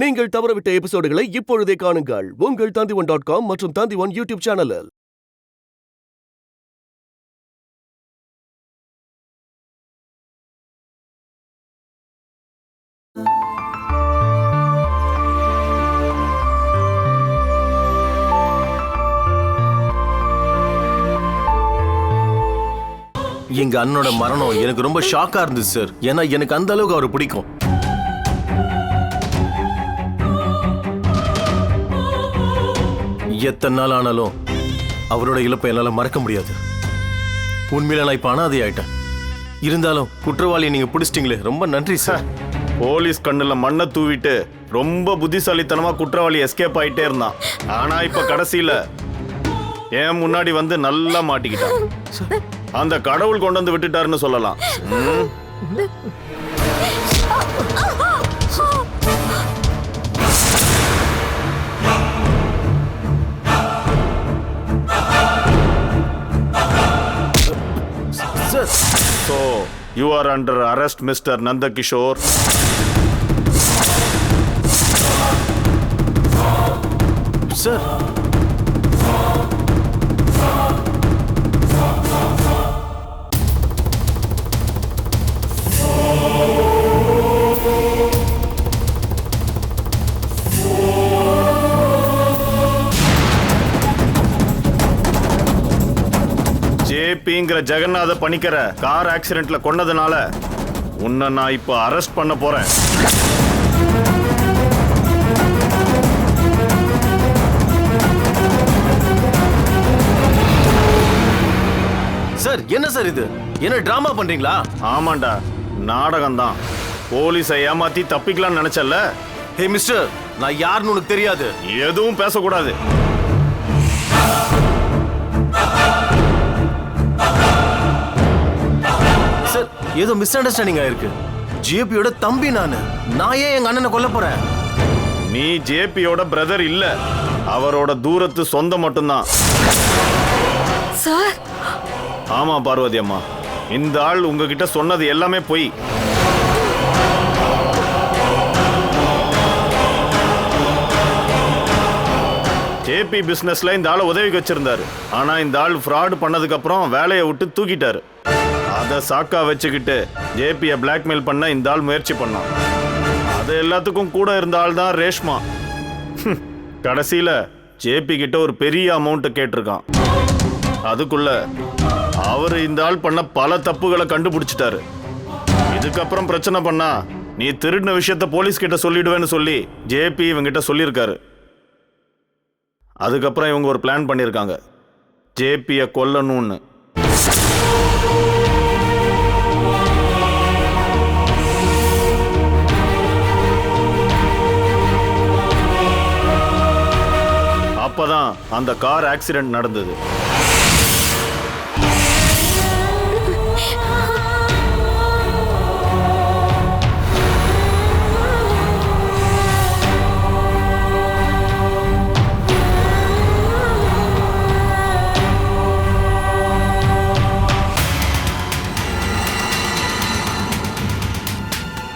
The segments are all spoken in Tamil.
நீங்கள் தவறவிட்ட எபிசோடுகளை இப்பொழுதே காணுங்கள் உங்கள் Tandivan.com மற்றும் Tandivan யூடியூப் சேனலில். எங்க அண்ணனோட மரணம் எனக்கு ரொம்ப ஷாக்கா இருந்துச்சு சார். ஏன்னா எனக்கு அந்த அளவுக்கு அவரை பிடிக்கும். எத்தனை நாள் ஆனாலும் அவரோட இழப்பை என்னால மறக்க முடியாது. உண்மையில நான் இப்ப அனாதை ஆயிட்டேன். இருந்தாலும் குற்றவாளியை நீங்க பிடிச்சிட்டீங்களே, ரொம்ப நன்றி சார். போலீஸ் கண்ணுல மண்ணை தூவிட்டு ரொம்ப புத்திசாலித்தனமா குற்றவாளி எஸ்கேப் ஆயிட்டே இருந்தான். ஆனா இப்ப கடைசியில ஏன் முன்னாடி வந்து நல்லா மாட்டிக்கிட்டான். அந்த கடவுள் கொண்டு வந்து விட்டுட்டாருன்னு சொல்லலாம். So, you are under arrest, Mr. Nandakishore. Sir. ஜேபிங்கிற ஜெகநாத பணிக்கர கார் ஆக்சிடென்ட்ல கொன்னதுனால உன்னை நான் இப்ப அரெஸ்ட் பண்ண போறேன். சார், என்ன சார் இது? என்ன டிராமா பண்றீங்களா? ஆமாண்டா, நாடகம் தான். போலீஸை ஏமாத்தி தப்பிக்கலாம்னு நினைச்சல. ஹே மிஸ்டர், நான் யாருன்னு உனக்கு தெரியாது. எதுவும் பேசக்கூடாது. சார், ஏதோ மிஸ் அண்டர்ஸ்டாண்டிங் ஆயிருக்கு. ஜேபியோட தம்பி நான் ஏன் எங்க அண்ணனை கொல்ல போறேன்? நீ ஜேபியோட பிரதர் இல்ல, அவரோட தூரத்து சொந்தம் மட்டும்தான். சார். ஆமா பார்வதி அம்மா, இந்த ஆள் உங்ககிட்ட சொன்னது எல்லாமே பொய். ஜேபி பிசினஸ்ல இந்த ஆளை உதவிக்கு வச்சிருந்தாரு. ஆனா இந்த ஆள் ஃப்ராட் பண்ணதுக்கு அப்புறம் வேலையை விட்டு தூக்கிட்டாரு. அதை சாக்கா வச்சுக்கிட்டு ஜேபியை பிளாக்மெயில் பண்ண இந்த ஆள் முயற்சி பண்ணான். அது எல்லாத்துக்கும் கூட இருந்த ஆள் தான் ரேஷ்மா. கடைசியில ஜேபி கிட்ட ஒரு பெரிய அமௌண்ட் கேட்டிருக்கான். அதுக்குள்ள அவரு இந்த ஆள் பண்ண பல தப்புகளை கண்டுபிடிச்சிட்டாரு. இதுக்கப்புறம் பிரச்சனை பண்ணா நீ திருடின விஷயத்த போலீஸ் கிட்ட சொல்லிடுவேன்னு சொல்லி ஜேபி இவங்கிட்ட சொல்லியிருக்காரு. அதுக்கப்புறம் இவங்க ஒரு பிளான் பண்ணியிருக்காங்க, ஜேபியை கொல்லணும்னு. அப்பதான் அந்த கார் ஆக்சிடென்ட் நடந்தது.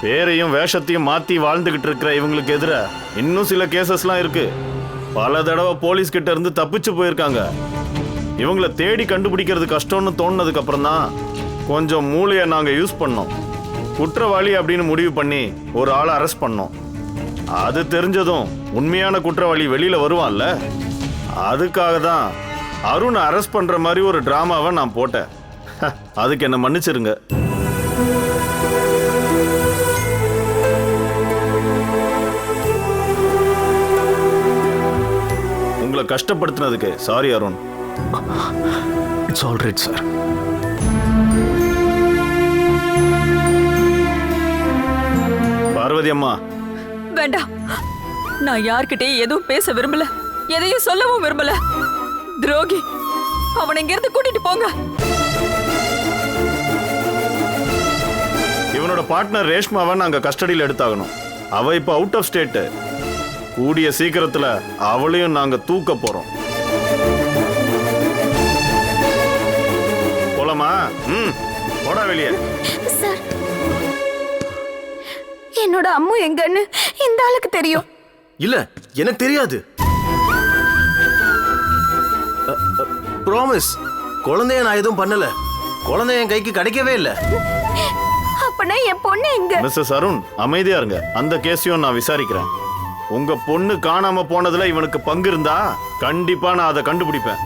பேரையும் வேஷத்தையும் மாத்தி வாழ்ந்துகிட்டு இருக்கிற இவங்களுக்கு எதிர இன்னும் சில கேசஸ்லாம் இருக்கு. பல தடவை போலீஸ் கிட்ட இருந்து தப்பிச்சு போயிருக்காங்க. இவங்களை தேடி கண்டுபிடிக்கிறது கஷ்டம்னு தோணுனதுக்கு அப்புறம் தான் கொஞ்சம் மூளையை நாங்க யூஸ் பண்ணோம். குற்றவாளி அப்படின்னு முடிவு பண்ணி ஒரு ஆளை அரெஸ்ட் பண்ணோம். அது தெரிஞ்சதும் உண்மையான குற்றவாளி வெளியில வருவான்ல, அதுக்காக தான் அருணை அரெஸ்ட் பண்ற மாதிரி ஒரு டிராமாவை நான் போட்டேன். அதுக்கு என்ன மன்னிச்சிருங்க. உங்களை கஷ்டப்படுத்தினதுக்கு sorry Arun. It's all right sir. Parvati அம்மா, வேண்டாம். நான் யார்கிட்டயும் எதுவும் பேச விரும்பல, எதையும் சொல்லவும் விரும்பல. துரோகி, அவனை இங்கிருந்து கூட்டிட்டு போங்க. இவனோட பார்ட்னர் ரேஷ்மாவை நாங்க கஸ்டடியில் எடுத்தாகணும். அவ இப்ப அவுட் ஆஃப் ஸ்டேட். கூடிய சீக்கிரத்துல அவளையும் நாங்க தூக்க போறோம். போலாமா? போடா வெளியே. சார், என்னோட அம்மு எங்கன்னு இந்த ஆளுக்கு தெரியும்? இல்ல எனக்கு தெரியாது. ப்ராமிஸ், குழந்தைய நான் எதுவும் பண்ணல. குழந்தை என் கைக்கு கிடைக்கவே இல்லை. அப்பனா என் பொண்ணு எங்க? மிஸ்ஸஸ் அருண், அமைதியா இருங்க. அந்த கேஸையும் நான் விசாரிக்கிறேன். உங்க பொண்ணு காணாம போனதுல இவனுக்கு பங்கு இருந்தா கண்டிப்பா நான் அதை கண்டுபிடிப்பேன்.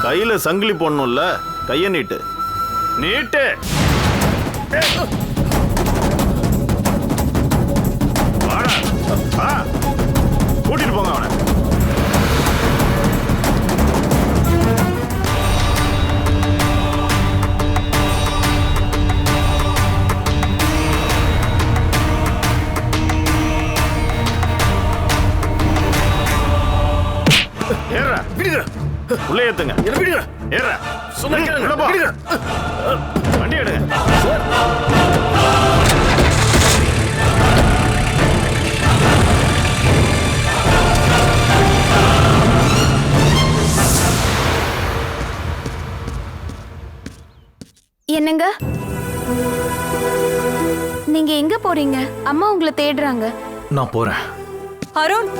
கையில சங்கிலி போடணும்ல, கைய நீட்டு. நீட்டு. வாடா. வா. கூட்டிட்டு போங்க அவனை. ஏறா. விடுங்க. உள்ள ஏத்துங்க. என்ன விடுங்க. ஏறா. சொன்னா கேளுங்க. விடுங்க. வண்டி எடுங்க. என்னங்க? நீங்க எங்க போறீங்க? அம்மா உங்களை தேடுறாங்க. நான் போறேன். அருண்,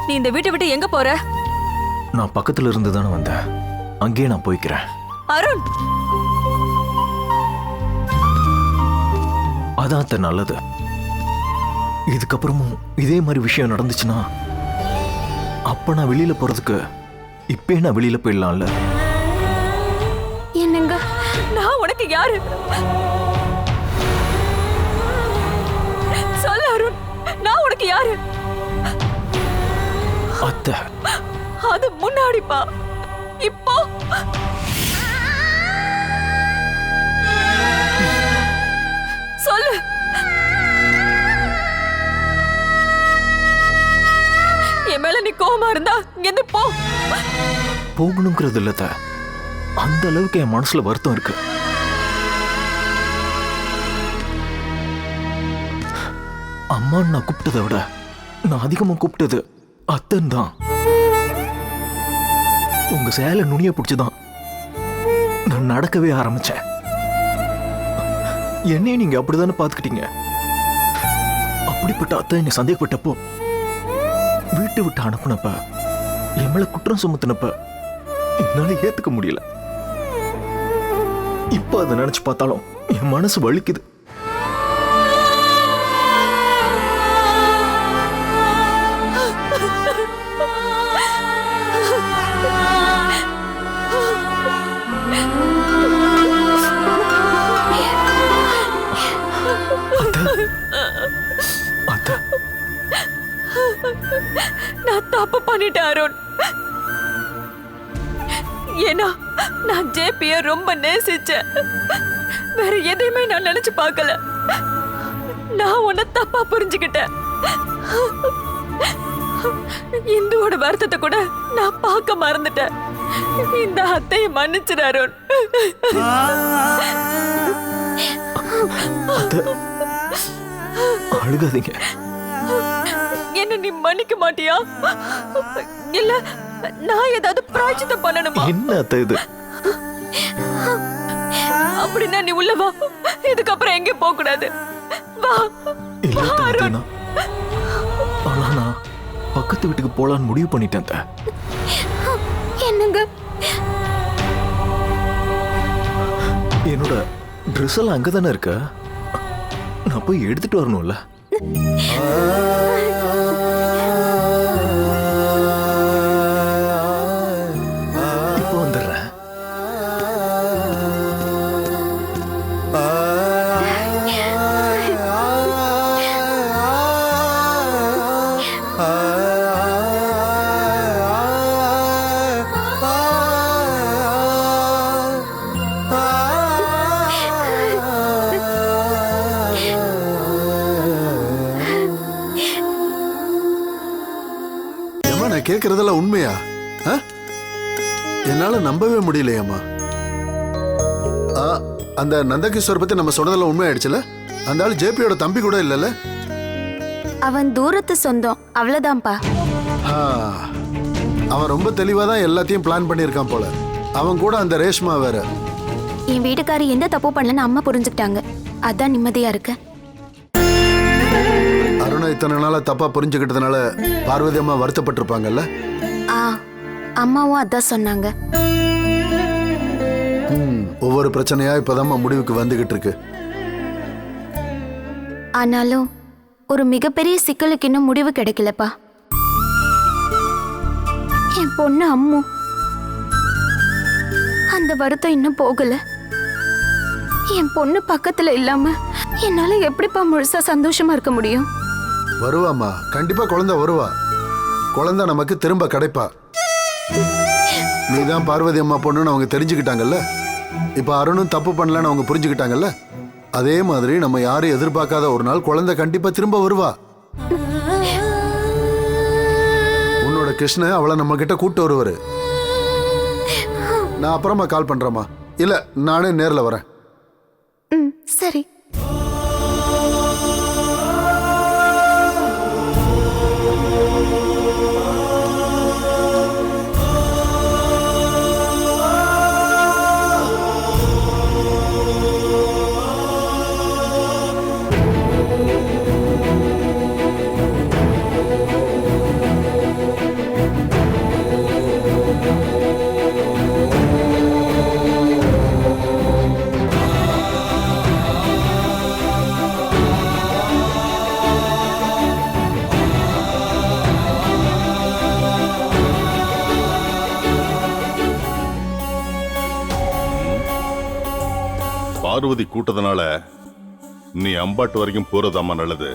நீ இந்த வீட்டை விட்டு எங்க போற? நான் பக்கத்துல இருந்து தானே வந்தேன். அங்கேயே நான் போய்க்கிறேன். அருண், அதான் அத்தை நல்லது. இதுக்கப்புறமும் இதே மாதிரி விஷயம் நடந்துச்சுன்னா அப்ப நான் வெளியில போறதுக்கு இப்பே நான் வெளியில போயிடலாம்ல. என்னங்க? நான் உனக்கு யாரு? சொல்லு அருண், நான் உனக்கு யாரு? அத்தை, அது முன்னாடிப்பா. இப்போ சொல்லு. என் மேல நீ கோவமா இருந்தா இங்கிருந்து போ. போகணுங்கிறது இல்ல அத்தை. அந்த அளவுக்கு என் மனசுல வருத்தம் இருக்கு. அம்மான்னு நான் கூப்பிட்டதை விட நான் அதிகமா கூப்பிட்டது அத்தன் தான். உங்க சேலை நுனிய பிடிச்சுதான் நான் நடக்கவே ஆரம்பிச்சேன். என்னையும் நீங்க அப்படிதானே பாத்துக்கிட்டீங்க. அப்படிப்பட்ட அத்தை என்னை சந்தேகப்பட்டப்போ, வீட்டை விட்டு அனுப்புனப்ப, என் மேல குற்றம் சுமத்தினப்ப என்னால ஏத்துக்க முடியல. இப்ப அதை நினைச்சு பார்த்தாலும் என் மனசு வலிக்குது. நான் தப்பு பண்ணிட்டேன் அருண். ஏன்னா நான் ஜேபிய ரொம்ப நேசிச்சேன். வேற எதையுமே நான் நினைச்சு பார்க்கல. நான் உன்னை தப்பா புரிஞ்சுக்கிட்டேன். இந்துவோட வருத்தத்தை கூட நான் பார்க்க மறந்துட்டேன். இந்த அத்தையை மன்னிச்சிரு அருண். அழுகாதீங்க. என்ன நீ மன்னிக்க மாட்டியா? இல்ல நான் ஏதாவது பிராய்ச்சித்தம் பண்ணணுமா? என்ன அத்தை இது? அப்படின்னா நீ உள்ள வா. இதுக்கப்புறம் எங்கே போக கூடாது. வா. இல்ல அத்தை, ஆனா நான் பக்கத்து வீட்டுக்கு போலான்னு முடிவு பண்ணிட்டேன் அத்தை. என்னங்க? என்னோட ட்ரெஸ் எல்லாம் அங்கதானே இருக்க. நான் போய் எடுத்துட்டு வரணும்ல. இப்போ வந்துடுறேன். கேட்கறதெல்லாம் உண்மையா? என்னால நம்பவே முடியலையம்மா. அந்த நந்தகிஷோர் பத்தி நம்ம சொன்னதெல்லாம் உண்மையாயிடுச்சுல? அந்த ஆள் ஜேபியோட தம்பி கூட இல்லைல்ல? அவன் தூரத்து சொந்தம், அவ்வளவுதான்ப்பா. ஆ, அவன் ரொம்ப தெளிவா தான் எல்லாத்தையும் பிளான் பண்ணியிருக்கான் போல. அவன் கூட அந்த ரேஷ்மா வேற. என் வீட்டுக்காரி எந்த தப்பு பண்ணலன்னு அம்மா புரிஞ்சுக்கிட்டாங்க. அதான் நிம்மதியா இருக்கு. அருணை இத்தனை நாளா தப்பா புரிஞ்சுக்கிட்டதுனால பார்வதி அம்மா வருத்தப்பட்டிருப்பாங்கல்ல? ஆ, அம்மாவும் அதான் சொன்னாங்க. ஒவ்வொரு பிரச்சனையா இப்பதான் முடிவுக்கு வந்துகிட்டு இருக்கு. ஆனாலும் ஒரு மிகப்பெரிய சிக்கலுக்கு இன்னும் முடிவு கிடைக்கலப்பா. என் பொண்ணு அம்மு, அந்த வருத்தம் இன்னும் போகல. என் பொண்ணு பக்கத்துல இல்லாம என்னால எப்படிப்பா முழுசா சந்தோஷமா இருக்க முடியும்? வருவாம்மா, கண்டிப்பா குழந்தை வருவா. குழந்தை நமக்கு திரும்ப கிடைப்பா. நீதான் பார்வதி அம்மா பொண்ணுன்னு அவங்க தெரிஞ்சுக்கிட்டாங்கல்ல. இப்ப அருணும் தப்பு பண்ணலன்னு அவங்க புரிஞ்சுக்கிட்டாங்கல்ல. அதே மாதிரி நம்ம யாரும் எதிர்பார்க்காத ஒரு நாள் குழந்தை கண்டிப்பா திரும்ப வருவா. உன்னோட கிருஷ்ண அவளை நம்ம கிட்ட கூட்டு வருவாரு. நான் அப்புறமா கால் பண்றேம்மா. இல்ல, நானே நேர்ல வரேன். சரி. பார்வதி கூட்டதுனால நீ அம்பாட்டு வரைக்கும் போறதாம்மா நல்லது.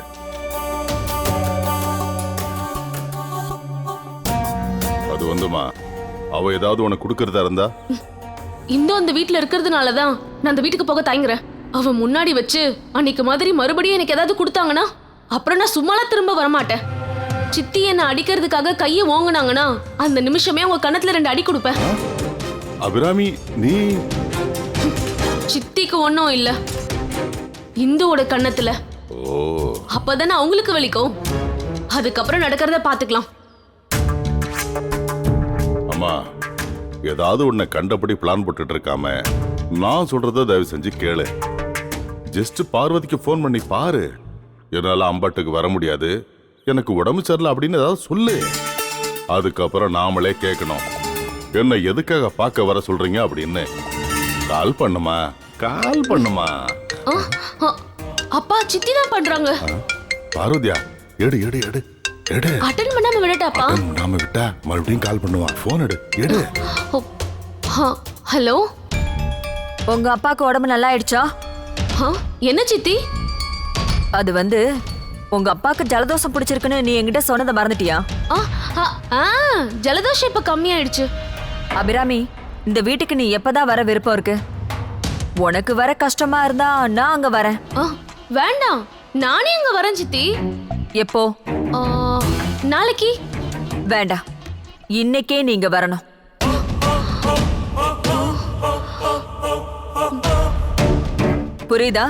அது வந்துமா, அவ ஏதாவது உனக்கு கொடுக்கறதா இருந்தா அந்த வீட்டுல இருக்கிறதுனாலதான் நான் அந்த வீட்டுக்கு போக தயங்குறேன். அவ முன்னாடி வச்சு அன்னைக்கு மாதிரி மறுபடியும் எனக்கு ஏதாவது கொடுத்தாங்கன்னா அப்புறம் நான் சும்மாலாம் திரும்ப வரமாட்டேன். சித்தி என்ன அடிக்கிறதுக்காக கையை ஓங்குனாங்கன்னா அந்த நிமிஷமே உங்க கணத்துல 2 அடி கொடுப்பேன். அபிராமி, நீ சித்திக்கு ஒன்னும் இல்ல, இந்துவோட கண்ணத்துல. அப்பதானே அவங்களுக்கு வலிக்கும். அதுக்கப்புறம் நடக்கிறத பாத்துக்கலாம். அம்மா, ஏதாவது உன்னை கண்டபடி பிளான் போட்டுட்டு இருக்காம நான் சொல்றத தயவு செஞ்சு கேளு. ஜஸ்ட் பார்வதிக்கு ஃபோன் பண்ணி பாரு. என்னால அம்பாட்டுக்கு வர முடியாது, எனக்கு உடம்பு சரியில்லை அப்படின்னு ஏதாவது சொல்லு. அதுக்கப்புறம் நாமளே கேட்கணும், என்ன எதுக்காக பார்க்க வர சொல்றீங்க அப்படின்னு. கால் பண்ணுமா, கால் பண்ணுமா. அப்பா, சித்தி தான் பண்றாங்க. பார்வதியா, எடு எடு எடு எடு. அட்டன் பண்ணாம விடட்டாப்பா. நாம விட்டா மறுபடியும் கால் பண்ணுவான். போன் எடு எடு. ஹலோ, உங்க அப்பாக்கு உடம்பு நல்லா ஆயிடுச்சா? என்ன சித்தி? அது வந்து உங்க அப்பாக்கு ஜலதோஷம் பிடிச்சிருக்குன்னு நீ என்கிட்ட சொன்னதை மறந்துட்டியா? ஜலதோஷம் இப்ப கம்மியாயிடுச்சு. அபிராமி, இந்த வீட்டுக்கு நீ எப்பதான் வர விருப்பம் இருக்கு? உனக்கு வர கஷ்டமா இருந்தா நான் அங்க வரேன். வேண்டாம், நானே அங்க வரேன் சித்தி. எப்போ? நாளைக்கு. வேண்டாம், இன்னைக்கே நீங்க வரணும். புரியுதா?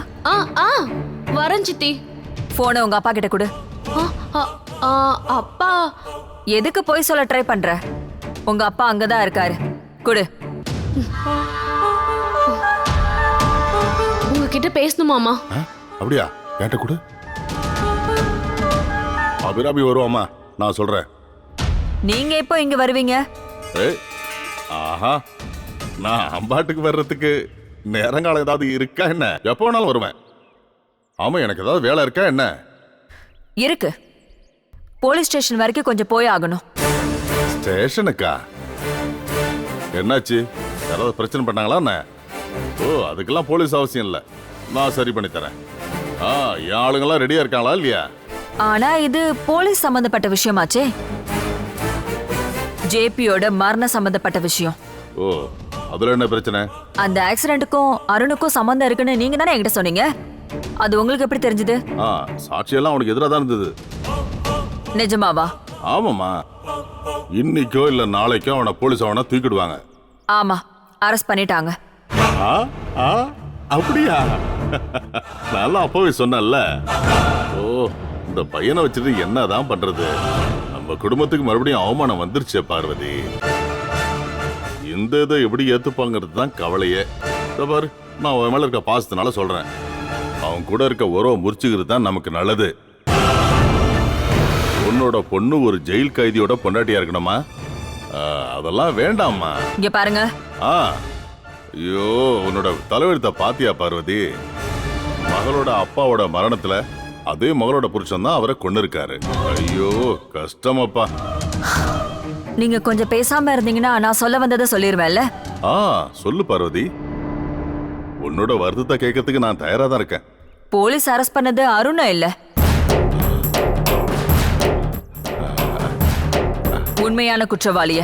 வரேன் சித்தி. போனை உங்க அப்பா கிட்ட கொடு. அப்பா எதுக்கு போய் சொல்ல ட்ரை பண்ற? உங்க அப்பா அங்கதான் இருக்காரு. கொடு. உங்ககிட்ட பேசணுமாமா? அப்படியா? கேட்ட கொடு. அபிராமி வருவாமா, நான் சொல்றேன். நீங்க எப்போ இங்க வருவீங்க? ஆஹா, நான் அம்பாட்டுக்கு வர்றதுக்கு நேரங்காலம் ஏதாவது இருக்கா என்ன? எப்போ வேணாலும் வருவேன். ஆமா, எனக்கு ஏதாவது வேலை இருக்கா என்ன? இருக்கு. போலீஸ் ஸ்டேஷன் வரைக்கும் கொஞ்சம் போய் ஆகணும். ஸ்டேஷனுக்கா? என்னாச்சு? யாராவது பிரச்சனை பண்ணாங்களா என்ன? ஓ, அதுக்கெல்லாம் போலீஸ் அவசியம் இல்லை, நான் சரி பண்ணி தரேன். என் ஆளுங்கெல்லாம் ரெடியா இருக்காங்களா இல்லையா? ஆனா இது போலீஸ் சம்பந்தப்பட்ட விஷயமாச்சே. ஜேபியோட மரண சம்பந்தப்பட்ட விஷயம். ஓ, அதுல என்ன பிரச்சனை? அந்த ஆக்சிடென்ட்டுக்கும் அருணுக்கும் சம்பந்தம் இருக்குன்னு நீங்க தானே என்கிட்ட சொன்னீங்க. அது உங்களுக்கு எப்படி தெரிஞ்சது? சாட்சியெல்லாம் அவனுக்கு எதிராக தான் இருந்தது. நிஜமாவா? ஆமாமா, இன்னைக்கோ இல்ல நாளைக்கோ அவனை போலீஸ் அவனை தூக்கிடுவாங்க. ஆமா, அரெஸ்ட் பண்ணிட்டாங்க. அப்படியா? நான் அப்பவே சொன்னேன்ல. ஓ, இந்த பையனை வச்சுட்டு என்னதான் பண்றது? நம்ம குடும்பத்துக்கு மறுபடியும் அவமானம் வந்துருச்சே பார்வதி. இந்த இதை எப்படி ஏத்துப்பாங்கிறது தான் கவலையே. இதோ பாரு, நான் அவன் மேல இருக்க பாசத்தினால சொல்றேன். அவன் கூட இருக்க உறவை முறிச்சுக்கிறது தான் நமக்கு நல்லது. உன்னோட பொண்ணு ஒரு ஜெயில் கைதியோட பொண்டாட்டியா இருக்கணுமா? அதெல்லாம் வேண்டாம்மா. இங்க பாருங்க. ஐயோ, உன்னோட தலைவெழுத்த பாத்தியா பார்வதி? மகளோட அப்பாவோட மரணத்துல அதே மகளோட புருஷன் தான் அவரை கொண்டு இருக்காரு. ஐயோ கஷ்டமாப்பா. நீங்க கொஞ்சம் பேசாம இருந்தீங்கன்னா நான் சொல்ல வந்ததை சொல்லிருவேன்ல. சொல்லு பார்வதி. உன்னோட வருத்தத்தை கேட்கறதுக்கு நான் தயாரா தான் இருக்கேன். போலீஸ் அரெஸ்ட் பண்ணது அருணா இல்ல, உண்மையான குற்றவாளிய.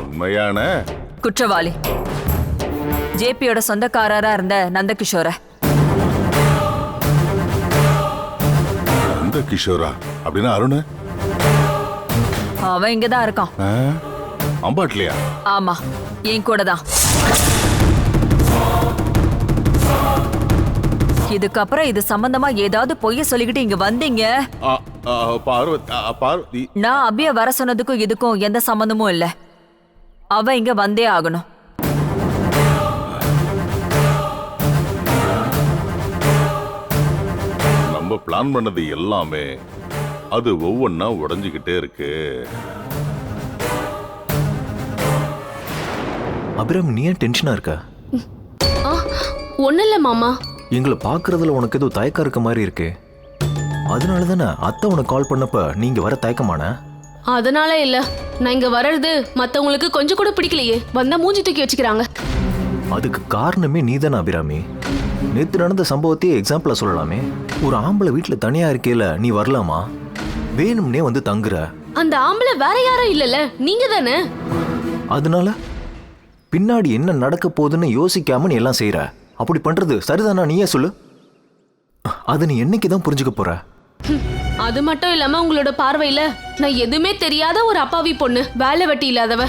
உண்மையான குற்றவாளி ஜேபியோட சொந்தக்காரரா இருந்த நந்தகிஷோர. நந்தகிஷோரா அப்படின்னா அருண்? அவன் இங்கதான் இருக்கான். அம்பாட்லையா? ஆமா, என் கூட தான். இதுக்கப்புறம் இது சம்பந்தமா ஏதாவது பொய்ய சொல்லிக்கிட்டு இங்க வந்தீங்க, பார்வதி, நான் அபிய வர சொன்னதுக்கும் இதுக்கும் எந்த சம்பந்தமும் இல்ல. அவ இங்க வந்தே ஆகணும். நம்ம பிளான் பண்ணது எல்லாமே அது ஒவ்வொன்னா உடைஞ்சுக்கிட்டே இருக்கு. அபிராமி, நீ ஏன் டென்ஷனா இருக்க? ஒன்னும் இல்ல மாமா. எங்களை பாக்குறதுல உனக்கு ஏதோ தயக்கம் இருக்க மாதிரி இருக்கு. அதனால தானே அத்தை உனக்கு கால் பண்ணப்ப நீங்க வர தயக்கமான? அதனால இல்ல, நான் இங்க வர்றது மத்தவங்களுக்கு கொஞ்சம் கூட பிடிக்கலையே. வந்தா மூஞ்சி தூக்கி வச்சுக்கிறாங்க. அதுக்கு காரணமே நீதானே அபிராமி. நேத்து நடந்த சம்பவத்தையே எக்ஸாம்பிளா சொல்லலாமே. ஒரு ஆம்பளை வீட்டுல தனியா இருக்கையில நீ வரலாமா? வேணும்னே வந்து தங்குற. அந்த ஆம்பளை வேற யாரும் இல்லல, நீங்க தானே. அதனால பின்னாடி என்ன நடக்க போகுதுன்னு யோசிக்காம நீ எல்லாம் செய்யற. அப்படி பண்றது சரிதானா? நீயே சொல்லு. அதை நீ என்னைக்குதான் புரிஞ்சுக்க போற? அது மட்டும் இல்லாம உங்களோட பார்வையில நான் எதுவுமே தெரியாத ஒரு அப்பாவி பொண்ணு, வேலை வெட்டி இல்லாதவ.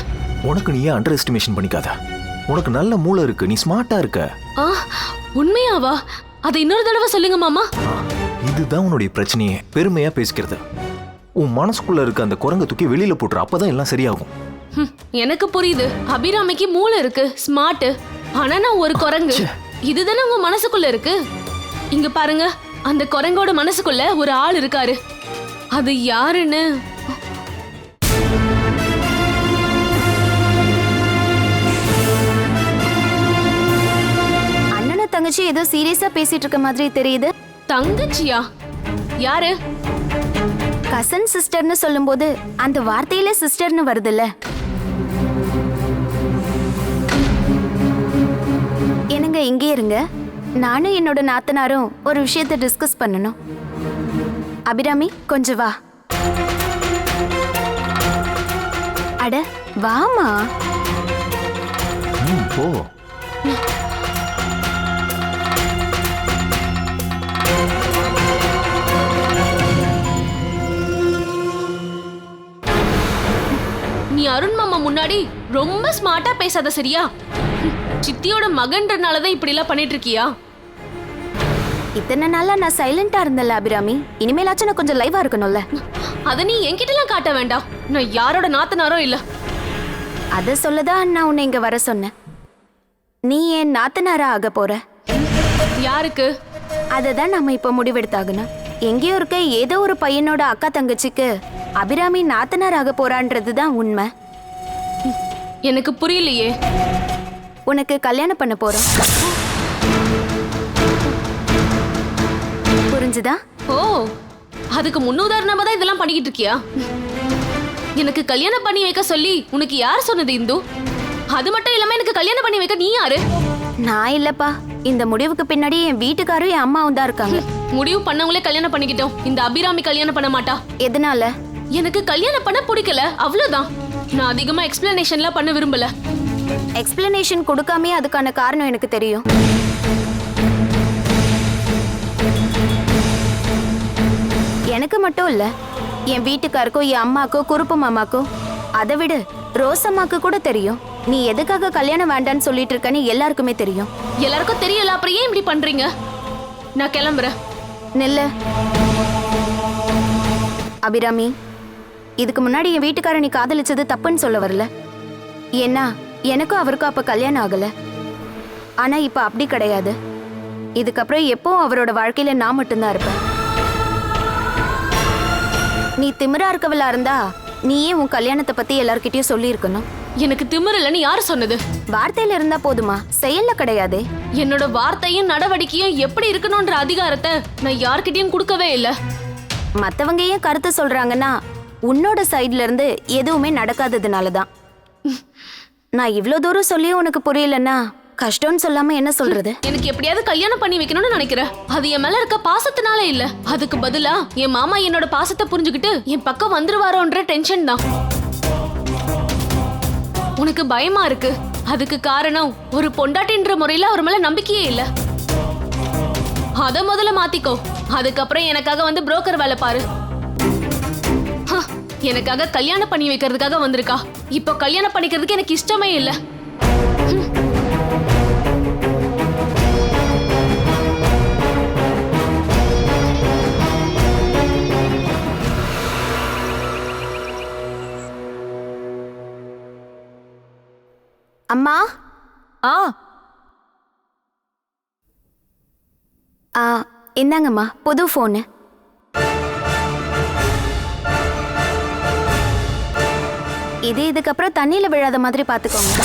உனக்கு நீ அண்டர் எஸ்டிமேஷன் பண்ணிக்காத. உனக்கு நல்ல மூளை இருக்கு, நீ ஸ்மார்ட்டா இருக்க. உண்மையாவா? அதை இன்னொரு தடவை சொல்லுங்க மாமா. இதுதான் உன்னுடைய பிரச்சனையே, பெருமையா பேசிக்கிறது. உன் மனசுக்குள்ள இருக்க அந்த குரங்க தூக்கி வெளியில போட்டுற, அப்பதான் எல்லாம் சரியாகும். எனக்கு புரியுது, அபிராமிக்கு மூளை இருக்கு, ஸ்மார்ட். ஆனா நான் ஒரு குரங்கு. இதுதானே உங்க மனசுக்குள்ள இருக்கு. இங்க பாருங்க, அந்த குரங்கோட மனசுக்குள்ள ஒரு ஆள் இருக்காரு. அது யாருன்னு அண்ணனும் தங்கச்சி ஏதோ சீரியஸா பேசிட்டு இருக்க மாதிரி தெரியுது. தங்கச்சியா? யாரு? கசன் சிஸ்டர்னு சொல்லும்போது அந்த வார்த்தையில சிஸ்டர்னு வருதுல்ல. என்னங்க இங்கே இருங்க, நானும் என்னோட நாத்தனாரும் ஒரு விஷயத்தை டிஸ்கஸ் பண்ணணும். அபிராமி கொஞ்சம் வா. அட வாமா. போ. நீ அருண் மாமா முன்னாடி ரொம்ப ஸ்மார்ட்டா பேசாத, சரியா? சித்தியோட மகன்றனாலதான் இப்படி எல்லாம் பண்ணிட்டு இருக்கியா? இத்தனை நாளா நான் சைலண்டா இருந்தல அபிராமி, இனிமேலாச்சும் நான் கொஞ்சம் லைவா இருக்கணும்ல. அத நீ என்கிட்ட எல்லாம் காட்ட வேண்டாம். நான் யாரோட நாத்தனாரோ இல்ல. அத சொல்லதான் நான் உன்னை இங்க வர சொன்னேன். நீ என் நாத்தனாரா ஆக போற. யாருக்கு? அததான் நம்ம இப்ப முடிவெடுத்தாகணும். எங்கேயோ இருக்க ஏதோ ஒரு பையனோட அக்கா தங்கச்சிக்கு அபிராமி நாத்தனார் ஆக போறான்றதுதான் உண்மை. எனக்கு புரியலையே. உனக்கு கல்யாணம் பண்ண போறோம், புரிஞ்சுதா? ஓ, அதுக்கு முன்னுதாரணமா தான் இதெல்லாம் பண்ணிக்கிட்டு இருக்கியா? எனக்கு கல்யாணம் பண்ணி வைக்க சொல்லி உனக்கு யார் சொன்னது இந்து? அது மட்டும் இல்லாம எனக்கு கல்யாணம் பண்ணி வைக்க நீ யாரு? நான் இல்லப்பா, இந்த முடிவுக்கு பின்னாடி என் வீட்டுக்காரும் என் அம்மாவும் தான் இருக்காங்க. முடிவு பண்ணவங்களே கல்யாணம் பண்ணிக்கிட்டோம். இந்த அபிராமி கல்யாணம் பண்ண மாட்டா. எதனால? எனக்கு கல்யாணம் பண்ண பிடிக்கல, அவ்வளவுதான். நான் அதிகமா எக்ஸ்பிளனேஷன்லாம் பண்ண விரும்பல. எக்ஸ்பிளனேஷன் கொடுக்காமே அதுக்கான காரணம் எனக்கு தெரியும். எனக்கு மட்டும் இல்ல, என் வீட்டுக்காருக்கோ என் அம்மாக்கோ குறுப்பு மாமாக்கோ, அதை விட ரோஸ் அம்மாக்கு கூட தெரியும். நீ எதுக்காக கல்யாணம் வேண்டான்னு சொல்லிட்டு இருக்கன்னு எல்லாருக்குமே தெரியும். எல்லாருக்கும் தெரியல, அப்புறம் ஏன் இப்படி பண்றீங்க? நான் கிளம்புறேன். நெல்ல அபிராமி, இதுக்கு முன்னாடி என் வீட்டுக்காரர் நீ காதலிச்சது தப்புன்னு சொல்ல வரல. ஏன்னா எனக்கும் அவருக்கும் அப்ப கல்யாணம் ஆகல. ஆனா இப்ப அப்படி கிடையாது. இதுக்கப்புறம் எப்பவும் அவரோட வாழ்க்கையில நான் மட்டும்தான் இருப்பேன். நீ திமிரா இருக்கவளா இருந்தா நீயே உன் கல்யாணத்தை பத்தி எல்லார்கிட்டயும் சொல்லி இருக்கணும். எனக்கு திமிரலன்னு யாரு சொன்னது? வார்த்தையில இருந்தா போதுமா, செயல்ல கிடையாதே. என்னோட வார்த்தையும் நடவடிக்கையும் எப்படி இருக்கணும்ன்ற அதிகாரத்தை நான் யார்கிட்டயும் கொடுக்கவே இல்லை. மத்தவங்க ஏன் கருத்து சொல்றாங்கன்னா உன்னோட சைட்ல இருந்து எதுவுமே நடக்காததுனாலதான். நான் இவ்ளோ தூரம் சொல்லியும் உனக்கு புரியலன்னா கஷ்டம்னு சொல்லாம என்ன சொல்றது? எனக்கு எப்படியாவது கல்யாணம் பண்ணி வைக்கணும்னு நினைக்கிறேன். அது என் மேல இருக்க பாசத்தினால இல்ல. அதுக்கு பதிலா என் மாமா என்னோட பாசத்தை புரிஞ்சுக்கிட்டு என் பக்கம் வந்துருவாரோன்ற டென்ஷன் தான். உனக்கு பயமா இருக்கு. அதுக்கு காரணம் ஒரு பொண்டாட்டின்ற முறையில அவர் மேல நம்பிக்கையே இல்ல. அத முதல்ல மாத்திக்கோ. அதுக்கப்புறம் எனக்காக வந்து புரோக்கர் வேலை பாரு. எனக்காக கல்யாணம் பண்ணி வைக்கிறதுக்காக வந்திருக்கா. இப்போ கல்யாணம் பண்ணிக்கிறதுக்கு எனக்கு இஷ்டமே இல்ல. அம்மா. இந்தாங்கம்மா புது போனு. இது இதுக்கப்புறம் தண்ணியில விழாத மாதிரி பாத்துக்கோங்க.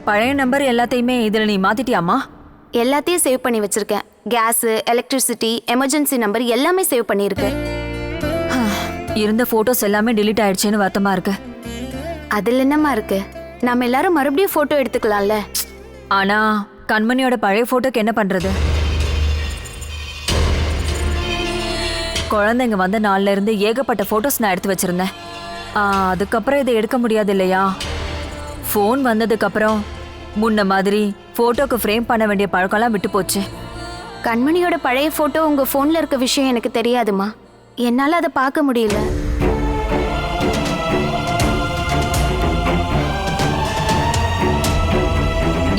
பழைய நம்பர் எல்லாத்தையுமே இதுல நீ மாத்திட்டியாமா? எல்லாத்தையும் சேவ் பண்ணி வச்சிருக்கேன். கேஸ், எலக்ட்ரிசிட்டி, எமர்ஜென்சி நம்பர் எல்லாமே சேவ் பண்ணியிருக்கேன். இருந்த போட்டோஸ் எல்லாமே டிலீட் ஆயிடுச்சுன்னு வருத்தமா இருக்கு. அதுல என்னமா இருக்கு? நாம எல்லாரும் மறுபடியும் போட்டோ எடுத்துக்கலாம்ல. ஆனா கண்மணியோட பழைய போட்டோக்கு என்ன பண்றது? குழந்தைங்க வந்த நாள்ல இருந்து ஏகப்பட்ட போட்டோஸ் நான் எடுத்து வச்சிருந்தேன். அதுக்கப்புறம் இதை எடுக்க முடியாது இல்லையா? ஃபோன் வந்ததுக்கு அப்புறம் முன்ன மாதிரி போட்டோக்கு ஃப்ரேம் பண்ண வேண்டிய பழக்கம்லாம் விட்டு போச்சு. கண்மணியோட பழைய போட்டோ உங்க போன்ல இருக்க விஷயம் எனக்கு தெரியாதுமா. என்னால அதை பார்க்க முடியல.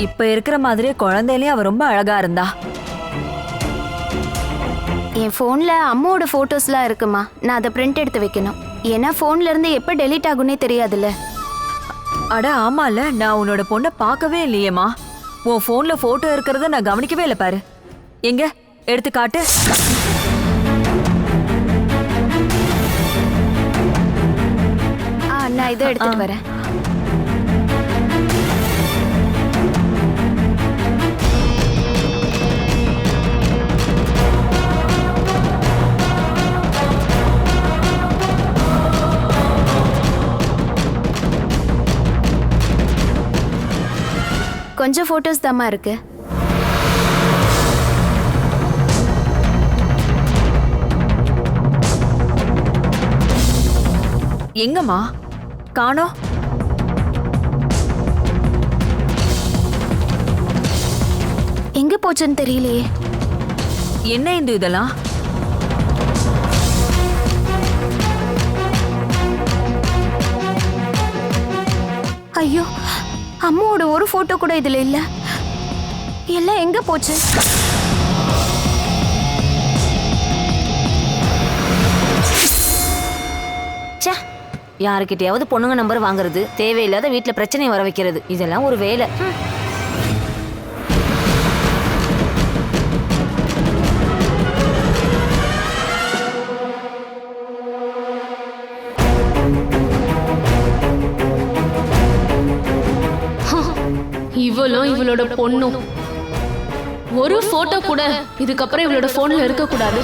இப்ப இருக்கிற மாதிரியே குழந்தையிலயும் அவ ரொம்ப அழகா இருந்தா. என் போன்ல அம்மாவோட போட்டோஸ்லாம் இருக்குமா. நான் அதை பிரிண்ட் எடுத்து வைக்கணும். ஏன்னா போன்ல இருந்து எப்ப டெலீட் ஆகும்னே தெரியாதுல்ல. அட ஆமால, நான் உன்னோட பொண்ணை பார்க்கவே இல்லையேம்மா. உன் போன்ல போட்டோ இருக்கிறத நான் கவனிக்கவே இல்லை பாரு. எங்க எடுத்து காட்டு. நான் இதை எடுத்துட்டு வரேன். கொஞ்சம் போட்டோஸ் தாம்மா இருக்கு. எங்கம்மா காணோம்? எங்க போச்சுன்னு தெரியலையே. என்ன இந்த இதெல்லாம்? ஐயோ, அம்மாவோட ஒரு போட்டோ கூட இதுல இல்ல. எல்லாம் எங்க போச்சு? யாருக்கிட்டையாவது பொண்ணுங்க நம்பர் வாங்குறது, தேவையில்லாத வீட்டுல பிரச்சனை வர வைக்கிறது, இதெல்லாம் ஒரு வேலை. இவளும் இவளோட பொண்ணும் ஒரு போட்டோ கூட இதுக்கப்புறம் இவளோட போன்ல இருக்க கூடாது.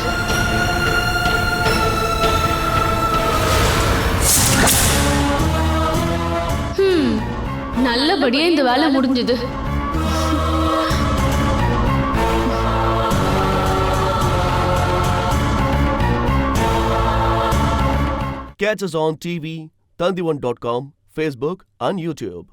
நல்லபடியா இந்த வேலை முடிஞ்சது. Catch us on TV, Tandivan.com, Facebook and YouTube.